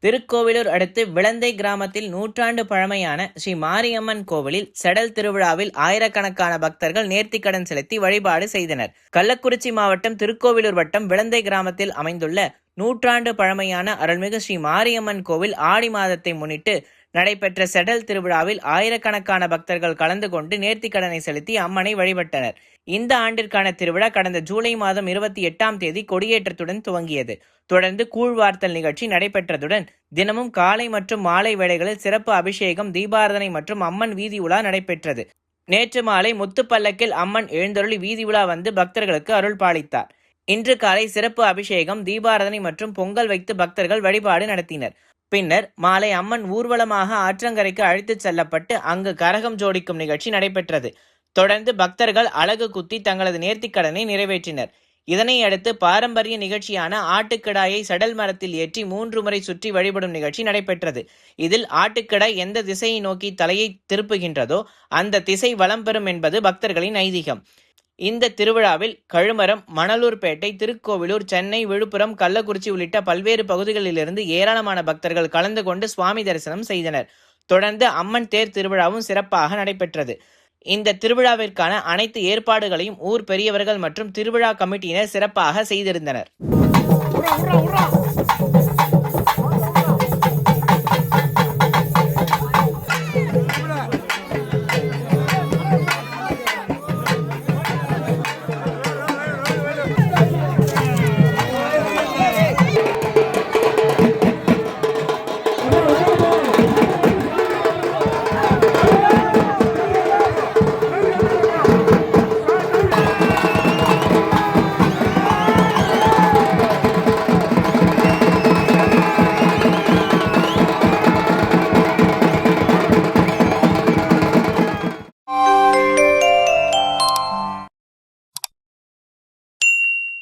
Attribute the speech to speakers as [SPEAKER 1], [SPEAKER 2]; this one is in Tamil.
[SPEAKER 1] திருக்கோவிலூர் அடுத்து விளந்தை கிராமத்தில் நூற்றாண்டு பழமையான ஸ்ரீ மாரியம்மன் கோவிலில் செடல் திருவிழாவில் ஆயிரக்கணக்கான பக்தர்கள் நேர்த்திக்கடன் செலுத்தி வழிபாடு செய்தனர். கள்ளக்குறிச்சி மாவட்டம் திருக்கோவிலூர் வட்டம் விளந்தை கிராமத்தில் அமைந்துள்ள நூற்றாண்டு பழமையான அருள்மிகு ஸ்ரீ மாரியம்மன் கோவில் ஆடி மாதத்தை முன்னிட்டு நடைபெற்ற செடல் திருவிழாவில் ஆயிரக்கணக்கான பக்தர்கள் கலந்து கொண்டு நேர்த்திக்கடனை செலுத்தி அம்மனை வழிபட்டனர். இந்த ஆண்டிற்கான திருவிழா கடந்த ஜூலை மாதம் 28ஆம் தேதி கொடியேற்றத்துடன் துவங்கியது. தொடர்ந்து கூழ்வார்த்தல் நிகழ்ச்சி நடைபெற்றதுடன் தினமும் காலை மற்றும் மாலை வேளைகளில் சிறப்பு அபிஷேகம், தீபாராதனை மற்றும் அம்மன் வீதி உலா நடைபெற்றது. நேற்று மாலை முத்துப்பல்லக்கில் அம்மன் எழுந்தருளி வீதி உலா வந்து பக்தர்களுக்கு அருள் பாலித்தார். இன்று காலை சிறப்பு அபிஷேகம், தீபாராதனை மற்றும் பொங்கல் வைத்து பக்தர்கள் வழிபாடு நடத்தினர். பின்னர் மாலை அம்மன் ஊர்வலமாக ஆற்றங்கரைக்கு அழைத்துச் செல்லப்பட்டு அங்கு கரகம் ஜோடிக்கும் நிகழ்ச்சி நடைபெற்றது. தொடர்ந்து பக்தர்கள் அலகு குத்தி தங்களது நேர்த்திக்கடனை நிறைவேற்றினர். இதனையடுத்து பாரம்பரிய நிகழ்ச்சியான ஆட்டுக்கிடாயை சடல் மரத்தில் ஏற்றி 3 முறை சுற்றி வழிபடும் நிகழ்ச்சி நடைபெற்றது. இதில் ஆட்டுக்கிடாய் எந்த திசையை நோக்கி தலையை திருப்புகின்றதோ அந்த திசை வலம் பெறும் என்பது பக்தர்களின் ஐதீகம். இந்த திருவிழாவில் கழுமரம், மணலூர்பேட்டை, திருக்கோவிலூர், சென்னை, விழுப்புரம், கள்ளக்குறிச்சி உள்ளிட்ட பல்வேறு பகுதிகளிலிருந்து ஏராளமான பக்தர்கள் கலந்து கொண்டு சுவாமி தரிசனம் செய்தனர். தொடர்ந்து அம்மன் தேர் திருவிழாவும் சிறப்பாக நடைபெற்றது. இந்த திருவிழாவிற்கான அனைத்து ஏற்பாடுகளையும் ஊர் பெரியவர்கள் மற்றும் திருவிழா கமிட்டியினர் சிறப்பாக செய்திருந்தனர்.